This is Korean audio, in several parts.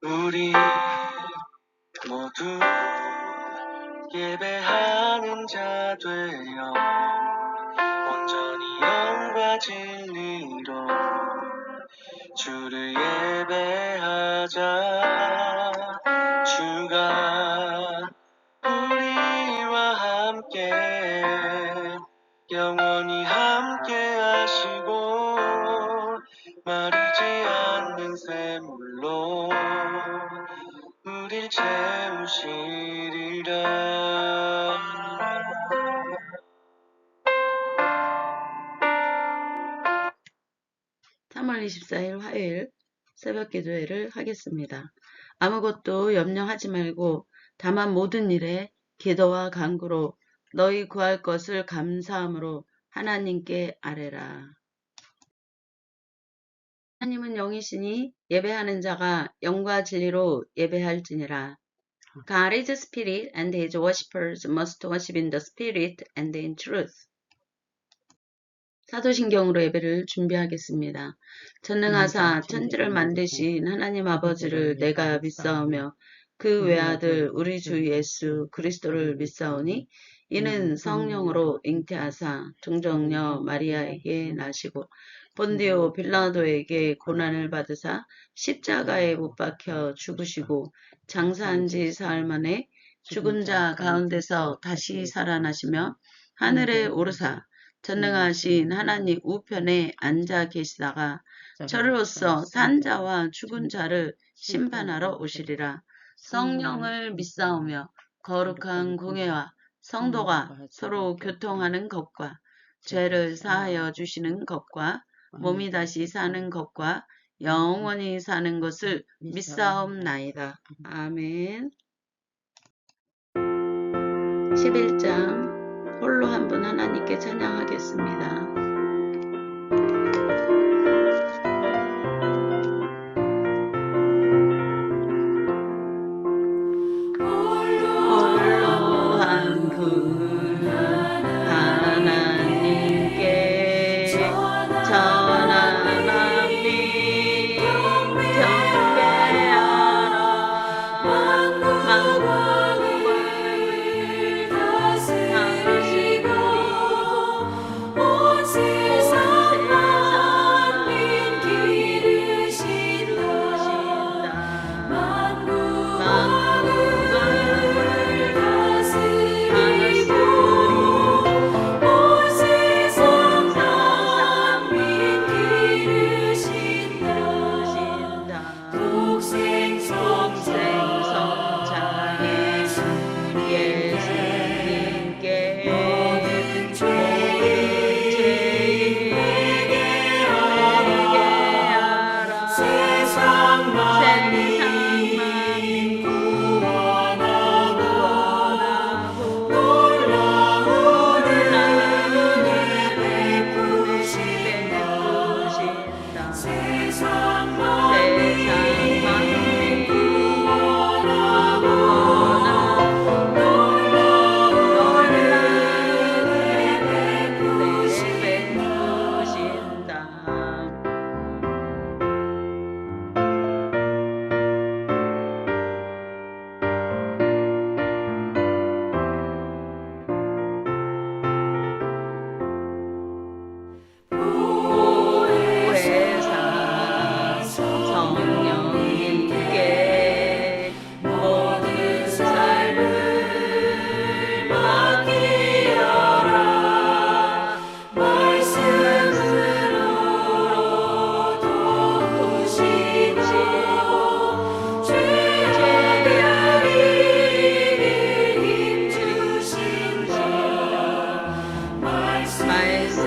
우리 모두 예배하는 자 되어 온전히 영과 진리로 주를 예배하자. 주가 우리와 함께 영원히 함께 하시고 마르지 않는 샘물로 우릴 채우시리라. 3월 24일 화요일 새벽 기도회를 하겠습니다. 아무것도 염려하지 말고 다만 모든 일에 기도와 간구로 너희 구할 것을 감사함으로 하나님께 아뢰라. 하나님은 영이시니 예배하는 자가 영과 진리로 예배할지니라. God is a spirit and his worshippers must worship in the spirit and in truth. 사도신경으로 예배를 준비하겠습니다. 전능하사 천지를 만드신 하나님 아버지를 내가 믿사오며 그 외아들 우리 주 예수 그리스도를 믿사오니 이는 성령으로 잉태하사 동정녀 마리아에게 나시고 본디오 빌라도에게 고난을 받으사 십자가에 못 박혀 죽으시고 장사한 지 사흘 만에 죽은 자 가운데서 다시 살아나시며 하늘에 오르사 전능하신 하나님 우편에 앉아 계시다가 저로서 산 자와 죽은 자를 심판하러 오시리라. 성령을 믿사오며 거룩한 공회와 성도가 서로 교통하는 것과 죄를 사하여 주시는 것과 몸이 다시 사는 것과 영원히 사는 것을 믿사옵나이다. 아멘. 11장 홀로 한 분 하나님께 찬양하겠습니다. 홀로 한 분 하나님께 전하나니 경배하라. 만국을 다스리고 온 세상 만민 기르신다. 만국을 다스리고 온 세상 만민 기르신다. 독생성자의 예수님께 모든 죄를 회개하라. 세상 만민 구원하고 놀라운 은혜 베푸신다. 세상 만민 구원하고 놀라운 은혜 베푸신다. 보혜사 성령님께 모든 삶을 맡기어라. 말씀으로 도우시고 죄를 이길 힘 주신다. 말씀으로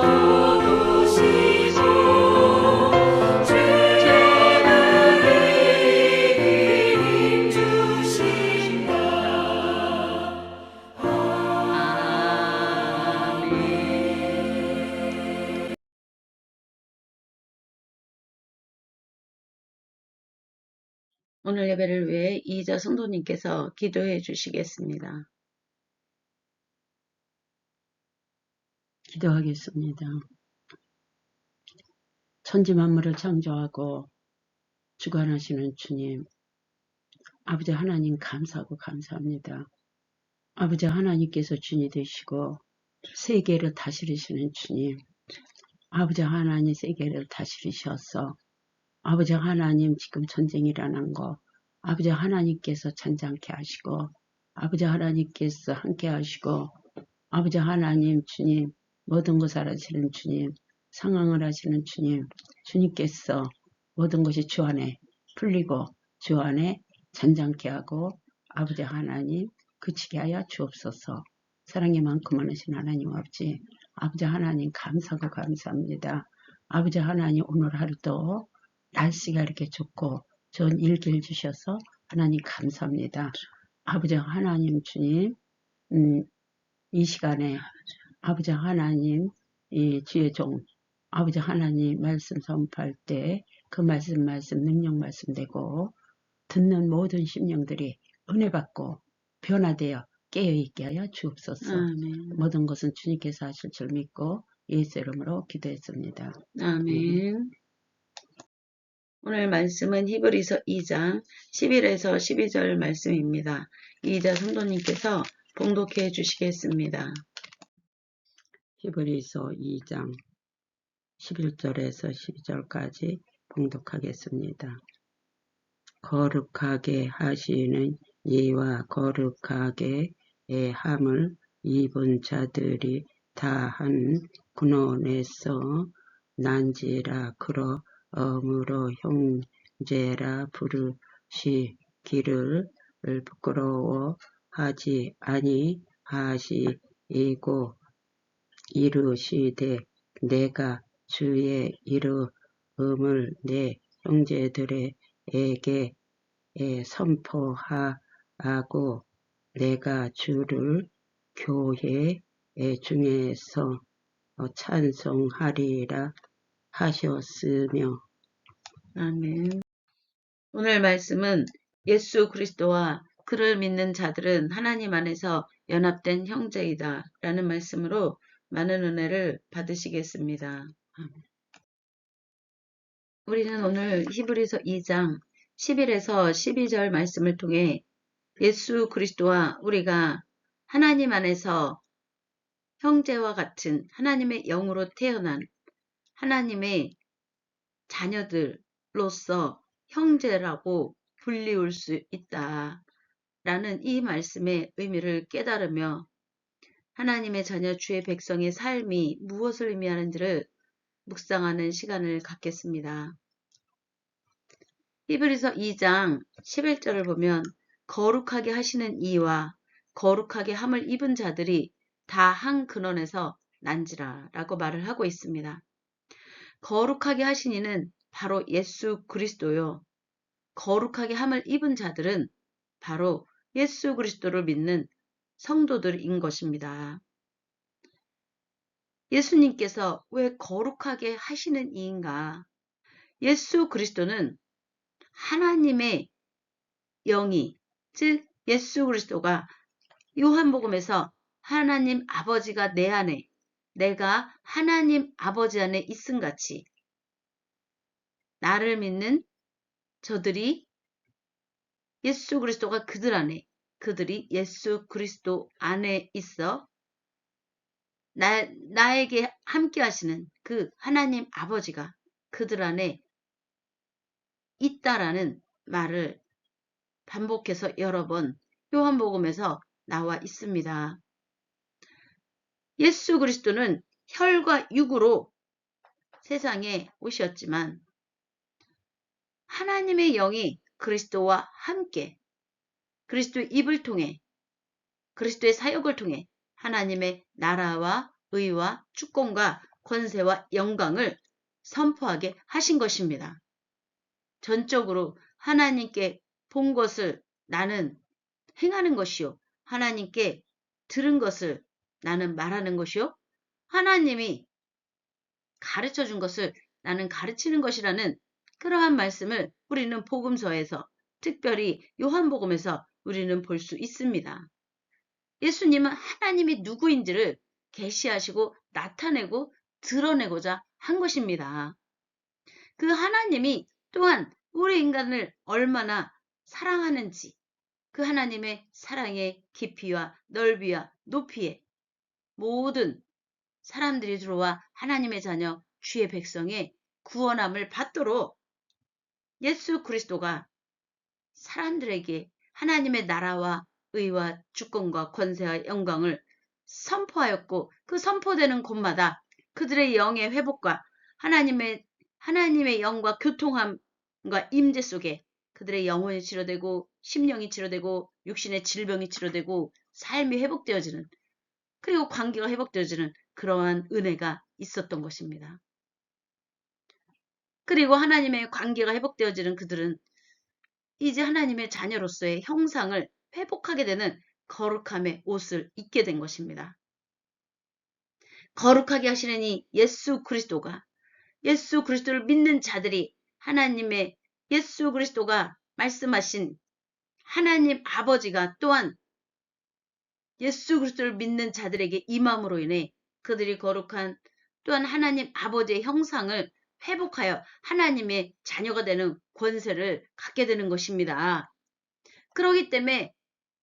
도우시고 죄를 이길 힘 주신다. 아멘. 오늘 예배를 위해 이희자 성도님께서 기도해 주시겠습니다. 기도하겠습니다. 천지 만물을 창조하고 주관하시는 주님, 아버지 하나님 감사하고 감사합니다. 아버지 하나님께서 주님 되시고 세계를 다스리시는 주님, 아버지 하나님 세계를 다스리셔서 아버지 하나님 지금 전쟁이 일어난 거 아버지 하나님께서 잔잔케 하시고 아버지 하나님께서 함께 하시고 아버지 하나님 주님 모든 것을 하시는 주님 상황을 하시는 주님 주님께서 모든 것이 주 안에 풀리고 주 안에 잔잔케 하고 아버지 하나님 그치게 하여 주옵소서. 사랑이 많고 많으신 하나님 아버지 하나님 감사하고 감사합니다. 아버지 하나님 오늘 하루도 날씨가 이렇게 좋고 좋은 일기를 주셔서 하나님 감사합니다. 아버지 하나님 주님 이 시간에 아버지 하나님 이 주의 종 아버지 하나님 말씀 선포할 때 그 말씀 능력 말씀되고 듣는 모든 심령들이 은혜 받고 변화되어 깨어있게 하여 주옵소서. 아멘. 모든 것은 주님께서 하실 줄 믿고 예수 이름으로 기도했습니다. 아멘. 오늘 말씀은 히브리서 2장 11에서 12절 말씀입니다. 이자 성도님께서 봉독해 주시겠습니다. 히브리서 2장 11절에서 12절까지 봉독하겠습니다. 거룩하게 하시는 이와 거룩하게 함을 입은 자들이 다한 근원에서 난지라 그러므로 형제라 부르시기를 부끄러워하지 아니하시고 이르시되 내가 주의 이름을 내 형제들에게 선포하고 내가 주를 교회 중에서 찬송하리라 하셨으며. 아멘. 오늘 말씀은 예수 그리스도와 그를 믿는 자들은 하나님 안에서 연합된 형제이다 라는 말씀으로 많은 은혜를 받으시겠습니다. 우리는 오늘 히브리서 2장 11에서 12절 말씀을 통해 예수 그리스도와 우리가 하나님 안에서 형제와 같은 하나님의 영으로 태어난 하나님의 자녀들로서 형제라고 불리울 수 있다라는 이 말씀의 의미를 깨달으며 하나님의 자녀 주의 백성의 삶이 무엇을 의미하는지를 묵상하는 시간을 갖겠습니다. 히브리서 2장 11절을 보면 거룩하게 하시는 이와 거룩하게 함을 입은 자들이 다 한 근원에서 난지라 라고 말을 하고 있습니다. 거룩하게 하신 이는 바로 예수 그리스도요. 거룩하게 함을 입은 자들은 바로 예수 그리스도를 믿는 성도들인 것입니다. 예수님께서 왜 거룩하게 하시는 이인가? 예수 그리스도는 하나님의 영이, 즉 예수 그리스도가 요한복음에서 하나님 아버지가 내 안에, 내가 하나님 아버지 안에 있음같이 나를 믿는 저들이 예수 그리스도가 그들 안에, 그들이 예수 그리스도 안에 있어 나에게 함께 하시는 그 하나님 아버지가 그들 안에 있다라는 말을 반복해서 여러 번 요한복음에서 나와 있습니다. 예수 그리스도는 혈과 육으로 세상에 오셨지만 하나님의 영이 그리스도와 함께 그리스도의 입을 통해 그리스도의 사역을 통해 하나님의 나라와 의와 주권과 권세와 영광을 선포하게 하신 것입니다. 전적으로 하나님께 본 것을 나는 행하는 것이요. 하나님께 들은 것을 나는 말하는 것이요. 하나님이 가르쳐 준 것을 나는 가르치는 것이라는 그러한 말씀을 우리는 복음서에서 특별히 요한복음에서 우리는 볼 수 있습니다. 예수님은 하나님이 누구인지를 계시하시고 나타내고 드러내고자 한 것입니다. 그 하나님이 또한 우리 인간을 얼마나 사랑하는지, 그 하나님의 사랑의 깊이와 넓이와 높이에 모든 사람들이 들어와 하나님의 자녀 주의 백성의 구원함을 받도록 예수 그리스도가 사람들에게 하나님의 나라와 의와 주권과 권세와 영광을 선포하였고, 그 선포되는 곳마다 그들의 영의 회복과 하나님의 영과 교통함과 임재 속에 그들의 영혼이 치료되고 심령이 치료되고 육신의 질병이 치료되고 삶이 회복되어지는, 그리고 관계가 회복되어지는 그러한 은혜가 있었던 것입니다. 그리고 하나님의 관계가 회복되어지는 그들은 이제 하나님의 자녀로서의 형상을 회복하게 되는 거룩함의 옷을 입게 된 것입니다. 거룩하게 하시는 이 예수 그리스도가, 예수 그리스도를 믿는 자들이 하나님의 예수 그리스도가 말씀하신 하나님 아버지가 또한 예수 그리스도를 믿는 자들에게 임함으로 인해 그들이 거룩한 또한 하나님 아버지의 형상을 회복하여 하나님의 자녀가 되는 권세를 갖게 되는 것입니다. 그렇기 때문에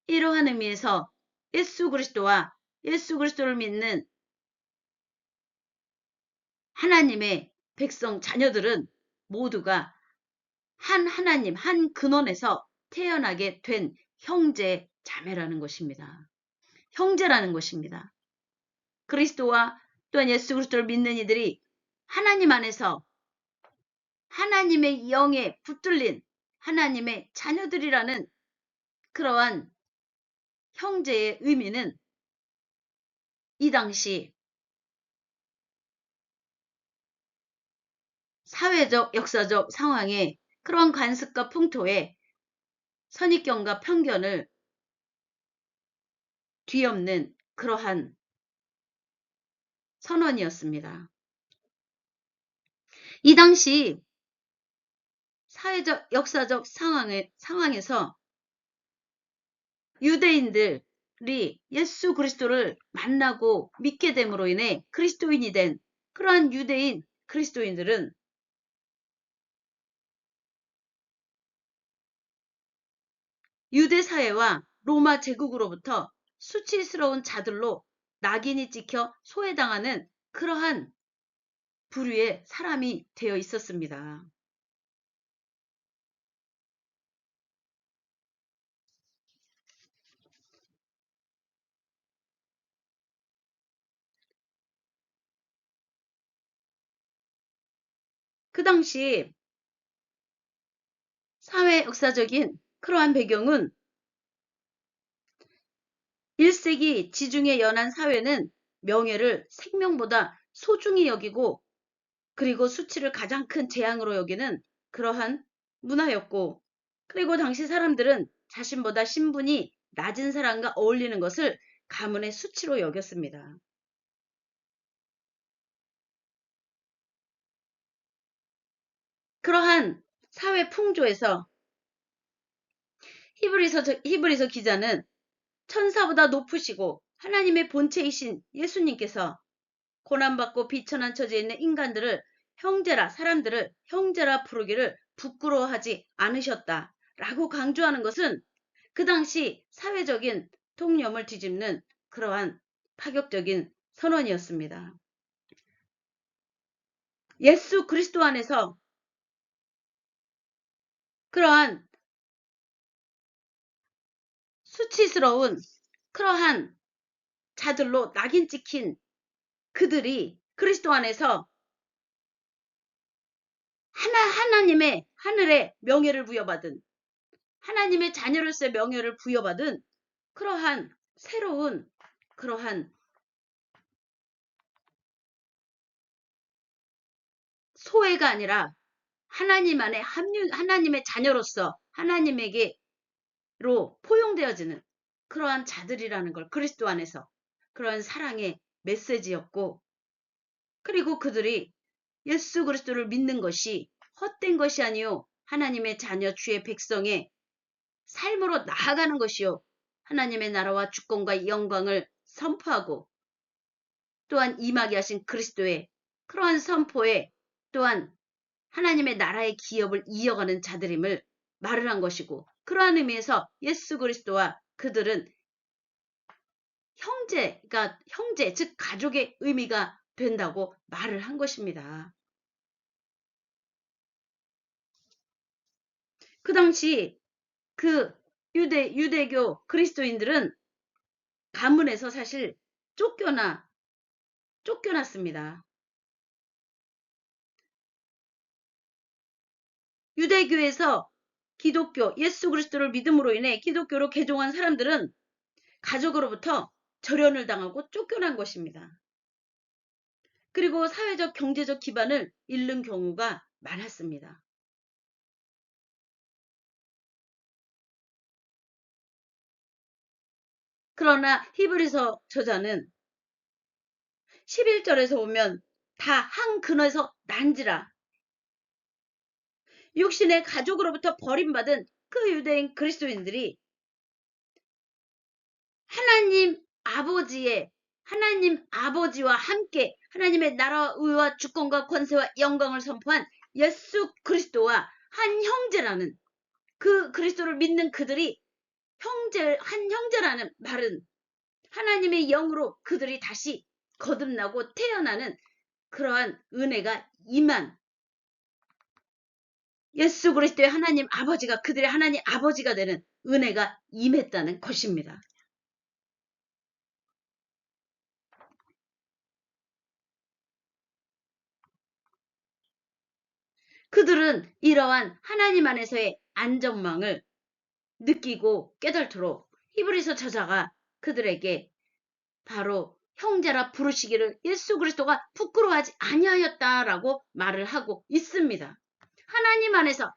이러한 의미에서 예수 그리스도와 예수 그리스도를 믿는 하나님의 백성 자녀들은 모두가 한 하나님, 한 근원에서 태어나게 된 형제 자매라는 것입니다. 형제라는 것입니다. 그리스도와 또한 예수 그리스도를 믿는 이들이 하나님 안에서 하나님의 영에 붙들린 하나님의 자녀들이라는 그러한 형제의 의미는 이 당시 사회적, 역사적 상황에 그러한 관습과 풍토에 선입견과 편견을 뒤엎는 그러한 선언이었습니다. 이 당시 사회적, 역사적 상황에서 유대인들이 예수 그리스도를 만나고 믿게 됨으로 인해 그리스도인이 된 그러한 유대인 그리스도인들은 유대 사회와 로마 제국으로부터 수치스러운 자들로 낙인이 찍혀 소외당하는 그러한 부류의 사람이 되어 있었습니다. 그 당시 사회 역사적인 그러한 배경은 1세기 지중해 연안 사회는 명예를 생명보다 소중히 여기고 그리고 수치를 가장 큰 재앙으로 여기는 그러한 문화였고, 그리고 당시 사람들은 자신보다 신분이 낮은 사람과 어울리는 것을 가문의 수치로 여겼습니다. 그러한 사회 풍조에서 히브리서 기자는 천사보다 높으시고 하나님의 본체이신 예수님께서 고난받고 비천한 처지에 있는 인간들을 사람들을 형제라 부르기를 부끄러워하지 않으셨다 라고 강조하는 것은 그 당시 사회적인 통념을 뒤집는 그러한 파격적인 선언이었습니다. 예수 그리스도 안에서 그러한 수치스러운 그러한 자들로 낙인 찍힌 그들이 그리스도 안에서 하나님의 하늘의 명예를 부여받은, 하나님의 자녀로서의 명예를 부여받은 그러한 새로운 그러한 소외가 아니라 하나님 안에 하나님의 자녀로서 하나님에게로 포용되어지는 그러한 자들이라는 걸 그리스도 안에서 그러한 사랑의 메시지였고, 그리고 그들이 예수 그리스도를 믿는 것이 헛된 것이 아니요 하나님의 자녀 주의 백성의 삶으로 나아가는 것이요 하나님의 나라와 주권과 영광을 선포하고 또한 임하게 하신 그리스도의 그러한 선포에 또한 하나님의 나라의 기업을 이어가는 자들임을 말을 한 것이고, 그러한 의미에서 예수 그리스도와 그들은 형제가 형제, 즉 가족의 의미가 된다고 말을 한 것입니다. 그 당시 그 유대교 그리스도인들은 가문에서 사실 쫓겨났습니다. 유대교에서 기독교, 예수 그리스도를 믿음으로 인해 기독교로 개종한 사람들은 가족으로부터 절연을 당하고 쫓겨난 것입니다. 그리고 사회적, 경제적 기반을 잃는 경우가 많았습니다. 그러나 히브리서 저자는 11절에서 보면 다 한 근원에서 난지라, 육신의 가족으로부터 버림받은 그 유대인 그리스도인들이 하나님 아버지와 함께 하나님의 나라와 의와 주권과 권세와 영광을 선포한 예수 그리스도와 한 형제라는, 그 그리스도를 믿는 그들이 한 형제라는 말은 하나님의 영으로 그들이 다시 거듭나고 태어나는 그러한 은혜가 임한, 예수 그리스도의 하나님 아버지가 그들의 하나님 아버지가 되는 은혜가 임했다는 것입니다. 그들은 이러한 하나님 안에서의 안전망을 느끼고 깨달도록 히브리서 저자가 그들에게 바로 형제라 부르시기를 예수 그리스도가 부끄러워하지 아니하였다라고 말을 하고 있습니다. 하나님 안에서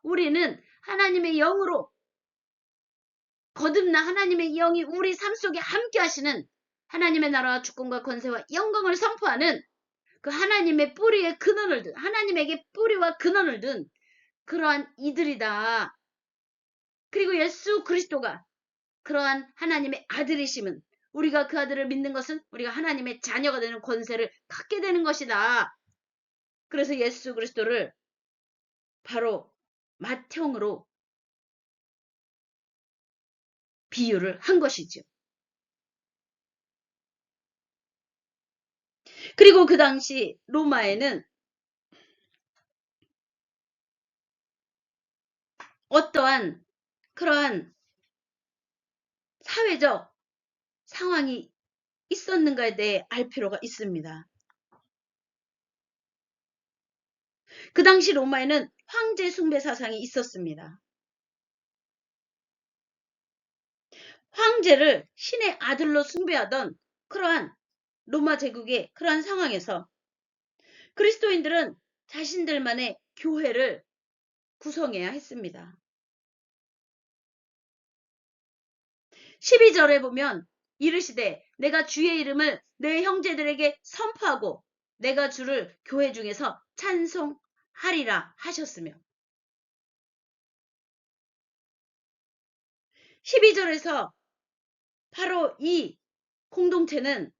우리는 하나님의 영으로 거듭나 하나님의 영이 우리 삶 속에 함께 하시는, 하나님의 나라와 주권과 권세와 영광을 선포하는 그 하나님의 뿌리의 근원을 든, 하나님에게 뿌리와 근원을 든 그러한 이들이다. 그리고 예수 그리스도가 그러한 하나님의 아들이심은, 우리가 그 아들을 믿는 것은 우리가 하나님의 자녀가 되는 권세를 갖게 되는 것이다. 그래서 예수 그리스도를 바로 맏형으로 비유를 한 것이죠. 그리고 그 당시 로마에는 어떠한 그러한 사회적 상황이 있었는가에 대해 알 필요가 있습니다. 그 당시 로마에는 황제 숭배 사상이 있었습니다. 황제를 신의 아들로 숭배하던 그러한 로마 제국의 그러한 상황에서 그리스도인들은 자신들만의 교회를 구성해야 했습니다. 12절에 보면 이르시되 내가 주의 이름을 내 형제들에게 선포하고 내가 주를 교회 중에서 찬송하리라 하셨으며, 12절에서 바로 이 공동체는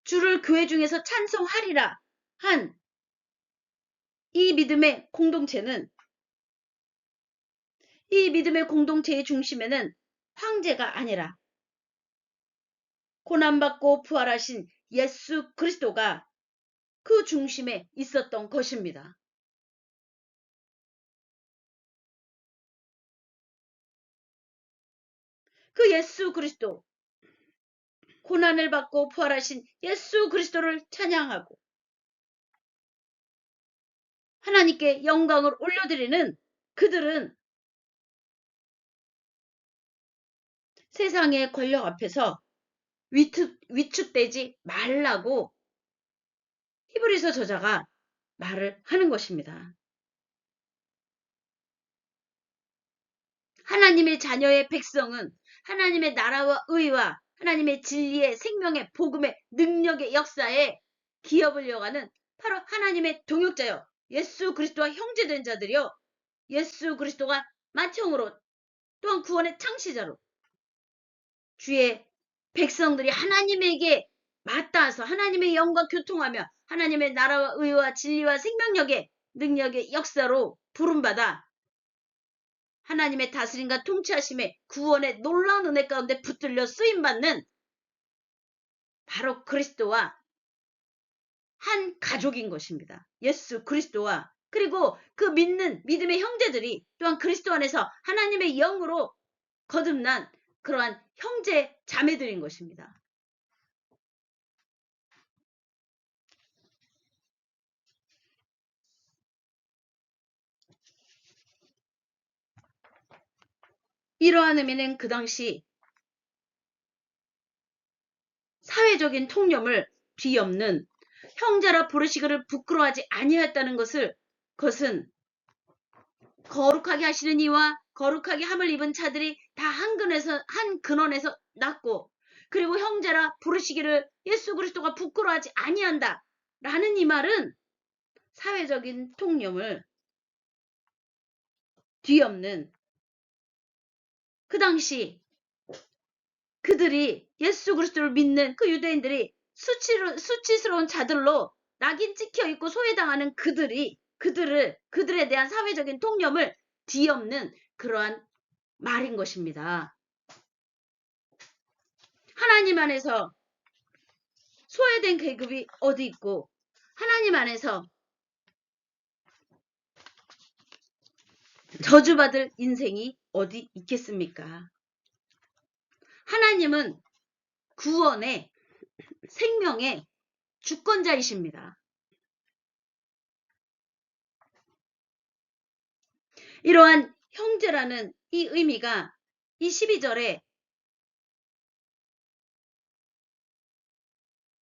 주를 교회 중에서 찬송하리라 한 이 믿음의 공동체는, 이 믿음의 공동체의 중심에는 황제가 아니라 고난받고 부활하신 예수 그리스도가 그 중심에 있었던 것입니다. 그 예수 그리스도, 고난을 받고 부활하신 예수 그리스도를 찬양하고 하나님께 영광을 올려드리는 그들은 세상의 권력 앞에서 위축되지 말라고 히브리서 저자가 말을 하는 것입니다. 하나님의 자녀의 백성은 하나님의 나라와 의와 하나님의 진리의 생명의 복음의 능력의 역사에 기업을 이어가는 바로 하나님의 동역자요, 예수 그리스도와 형제된 자들이요, 예수 그리스도가 맏형으로 또한 구원의 창시자로 주의 백성들이 하나님에게 맞닿아서 하나님의 영과 교통하며 하나님의 나라와 의와 진리와 생명력의 능력의 역사로 부름받아 하나님의 다스림과 통치하심에 구원의 놀라운 은혜 가운데 붙들려 쓰임받는 바로 그리스도와 한 가족인 것입니다. 예수 그리스도와 그리고 그 믿는 믿음의 형제들이 또한 그리스도 안에서 하나님의 영으로 거듭난 그러한 형제 자매들인 것입니다. 이러한 의미는 그 당시 사회적인 통념을 뒤엎는 형제라 부르시기를 부끄러워하지 아니하였다는 그것은 거룩하게 하시는 이와 거룩하게 함을 입은 자들이 다 한 근원에서 났고 그리고 형제라 부르시기를 예수 그리스도가 부끄러워하지 아니한다 라는 이 말은 사회적인 통념을 뒤엎는 그 당시 그들이 예수 그리스도를 믿는 그 유대인들이 수치스러운 자들로 낙인 찍혀 있고 소외당하는 그들에 대한 사회적인 통념을 뒤엎는 그러한 말인 것입니다. 하나님 안에서 소외된 계급이 어디 있고 하나님 안에서 저주받을 인생이 어디 있겠습니까? 하나님은 구원의 생명의 주권자이십니다. 이러한 형제라는 이 의미가 이 12절에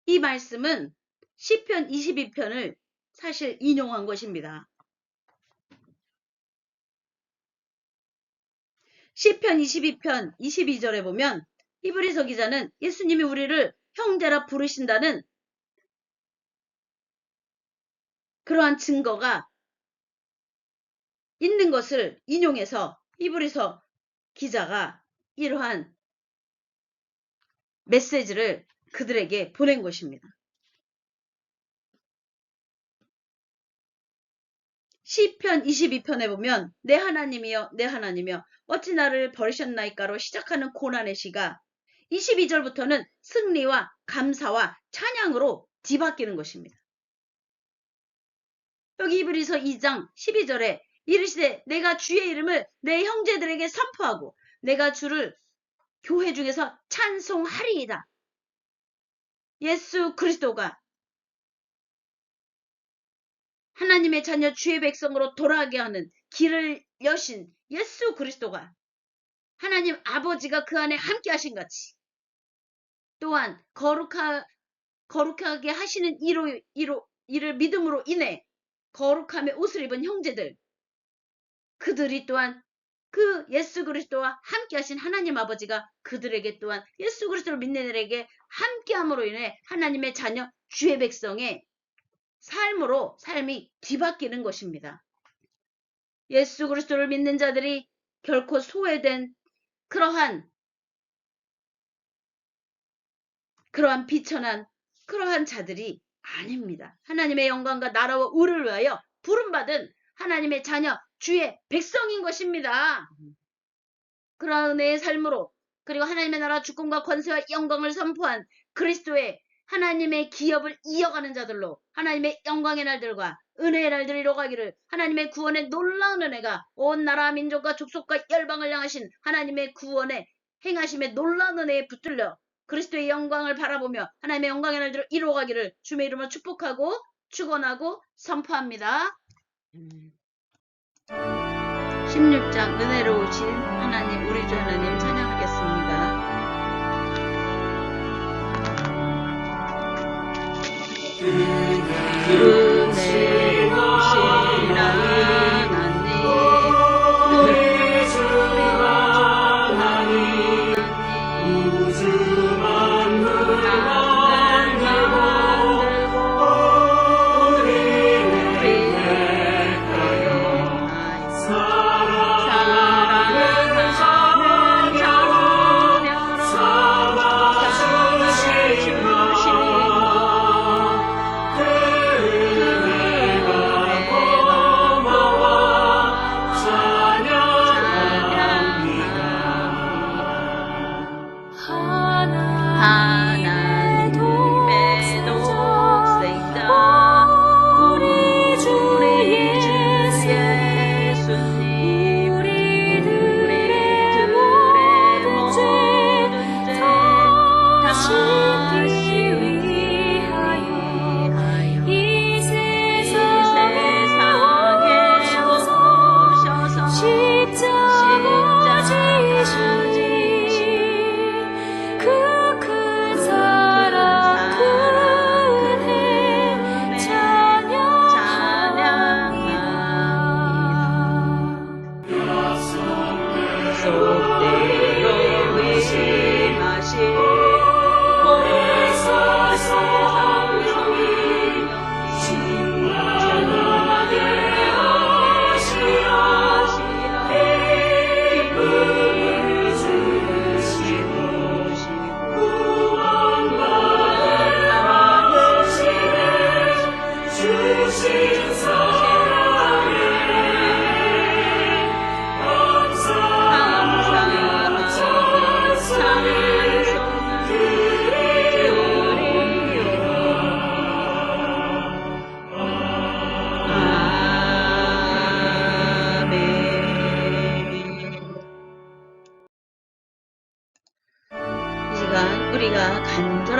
이 말씀은 시편 22편을 사실 인용한 것입니다. 시편 22편 22절에 보면 히브리서 기자는 예수님이 우리를 형제라 부르신다는 그러한 증거가 있는 것을 인용해서 히브리서 기자가 이러한 메시지를 그들에게 보낸 것입니다. 시편 22편에 보면 내 하나님이여 내 하나님이여 어찌 나를 버리셨나이까로 시작하는 고난의 시가 22절부터는 승리와 감사와 찬양으로 뒤바뀌는 것입니다. 여기 히브리서 2장 12절에 이르시되 내가 주의 이름을 내 형제들에게 선포하고 내가 주를 교회 중에서 찬송하리이다. 예수 그리스도가 하나님의 자녀 주의 백성으로 돌아가게 하는 길을 여신 예수 그리스도가 하나님 아버지가 그 안에 함께 하신 같이 또한 거룩하게 하시는 이를 믿음으로 인해 거룩함의 옷을 입은 형제들 그들이 또한 그 예수 그리스도와 함께 하신 하나님 아버지가 그들에게 또한 예수 그리스도를 믿는 이들에게 함께함으로 인해 하나님의 자녀 주의 백성의 삶이 뒤바뀌는 것입니다. 예수 그리스도를 믿는 자들이 결코 소외된 그러한 비천한 그러한 자들이 아닙니다. 하나님의 영광과 나라와 의를 위하여 부름받은 하나님의 자녀 주의 백성인 것입니다. 그러한 은혜의 삶으로 그리고 하나님의 나라 주권과 권세와 영광을 선포한 그리스도의 하나님의 기업을 이어가는 자들로 하나님의 영광의 날들과 은혜의 날들이 이뤄가기를 하나님의 구원의 놀라운 은혜가 온 나라 민족과 족속과 열방을 향하신 하나님의 구원의 행하심의 놀라운 은혜에 붙들려 그리스도의 영광을 바라보며 하나님의 영광의 날들을 이루어가기를 주의 이름으로 축복하고 축원하고 선포합니다. 16장 은혜로우신 하나님 우리 주 하나님 찬양하겠습니다. 은혜로우신 하나님 우리 주 하나님 우주 만물을 만들고 우리를 택하여 사랑하는 자녀로 삼아 주시고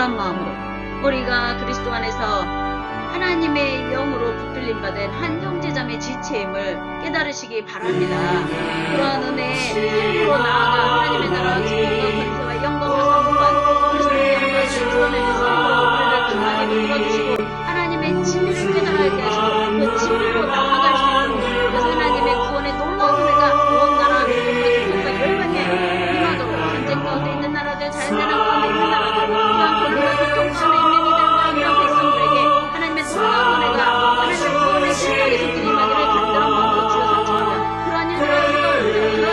간절한 마음으로 우리가 그리스도 안에서 하나님의 영으로 붙들림 받은 한 형제자매 지체임을 깨달으시기 바랍니다. 그러한 은혜에 삶으로 나아가 하나님의 나라와 기쁨과 권세와 영광과 성공과 그리스도의 영광을 드러내는 삶으로 우리를 강하게 붙들어주시고 하나님의 진리를 깨달아야 하시고 그 진리로 나아갈 수 있도록 그래서 하나님의 구원의 놀라운 은혜가 온 나라 민족과 기쁨과 열방에 임하도록 전쟁 가운데 있는 나라들 자연재난 가운데 있는 나라들 또한 권리와 교통 가운데 있는 이들과 그런 백성들에게 하나님의 놀라운 은혜가 하나님의 구원의 신령에서 드림하기를 간절한 마음으로 주여 선포하며 그러한 일들을 행동하며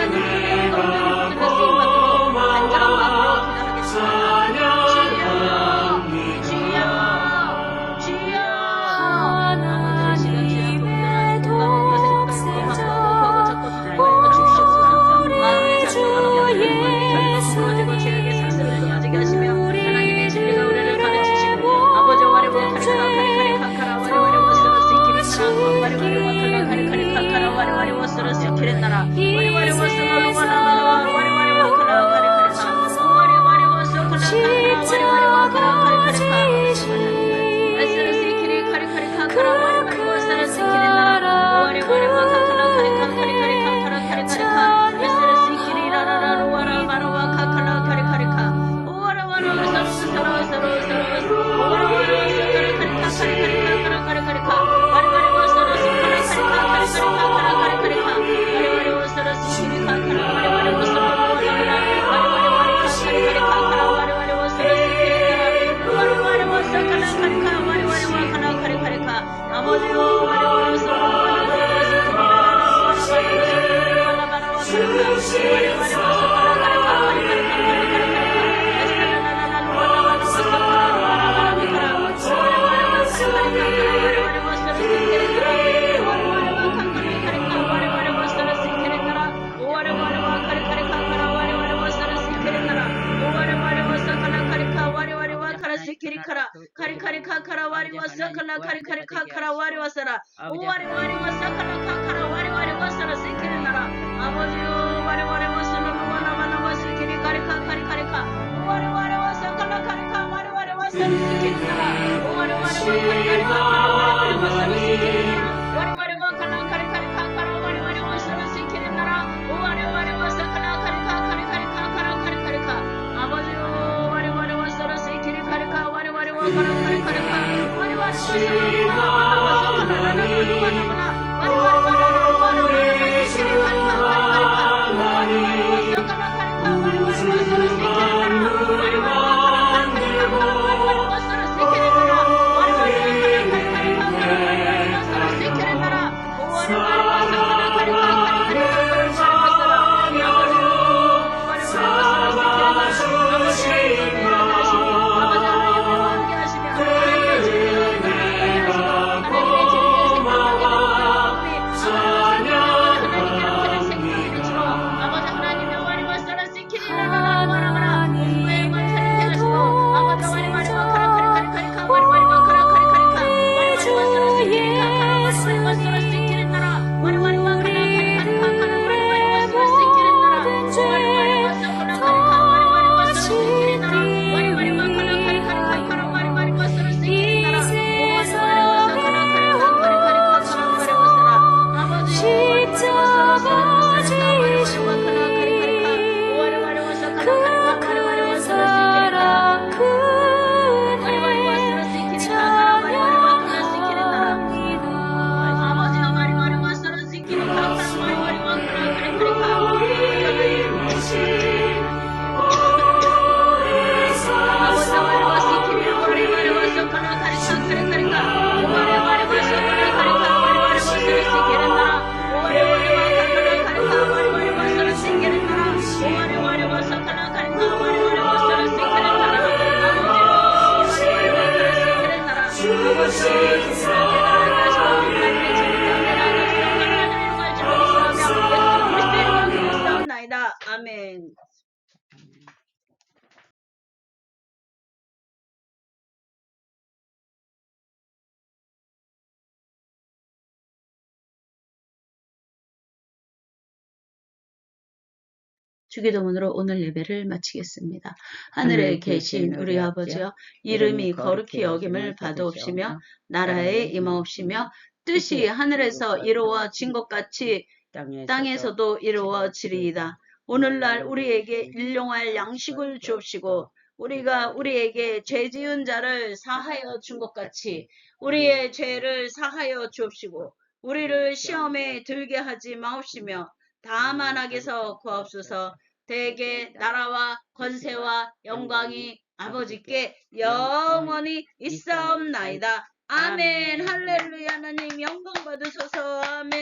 그러한 일들을 행동하며 붙들려 쓰임받도록 간절한 마음으로 기도하겠습니다. 주여 아버지의 시간 지난 동안 공감하고 고맙고 자꾸 사랑하고 주시옵소서. 마음의 작동하는 영혼을 결국 무너지고 죄악의 상승을 끊어지게 하시며 하나님의 진리가 우리를 가르치시고 아버지 와리와 카리카라 와리와리 워스러스 이키리나라 와리와리 와칼라 카리카리 카카라 와리와리 워스러스 이키리나라 와리와리 워스러로 와라마라 와리와리 와칼라 카리카리카 와리와리 워스칼라 와리와리 와칼라 카리카리카 워스러스 이키리 카리카리카카라 와리와리 워스러스 이키리나라 와리와리 와칼라 카리카리카 카라카리카리카 워스러스 이키리라라라 와라마라 와칼라 카리카리카 와라와라 워스러스 카리카리카카라 와리와사 칼라 카리카리카카라 와리와사라 오와리와리 와사 칼라 카카라 와리와리 와사라 세키리나라 아버지요 와리와리 와사라 와나마나 와세키리 카리카 카리카리카 오와리와리 와사 칼라 카리카 와리와리 와사라 세키리나라 오와리와리 와 카리카리카 와리와리 와사라 세키리나라 와리와리 와 칼라 카리카리카카라 와리와리 와사라 세키리나라 오와리와리 와사 칼라 카리카 카리카리카 카라 카리카리카 아버지요 와리와리 와사라 세키리 카리카 와리와리 와 카라 와리와리 주기도문으로 오늘 예배를 마치겠습니다. 하늘에 계신 우리 아버지여, 이름이 거룩히 여김을 받아옵시며 나라에 임하옵시며 뜻이 하늘에서 이루어진 것 같이 땅에서도 이루어지리이다. 오늘날 우리에게 일용할 양식을 주옵시고 우리가 우리에게 죄 지은 자를 사하여 준 것 같이 우리의 죄를 사하여 주옵시고 우리를 시험에 들게 하지 마옵시며 다만 악에서 구하옵소서. 대개 나라와 권세와 영광이 아버지께 영원히 있사옵나이다. 아멘. 할렐루야. 하나님 영광 받으소서. 아멘.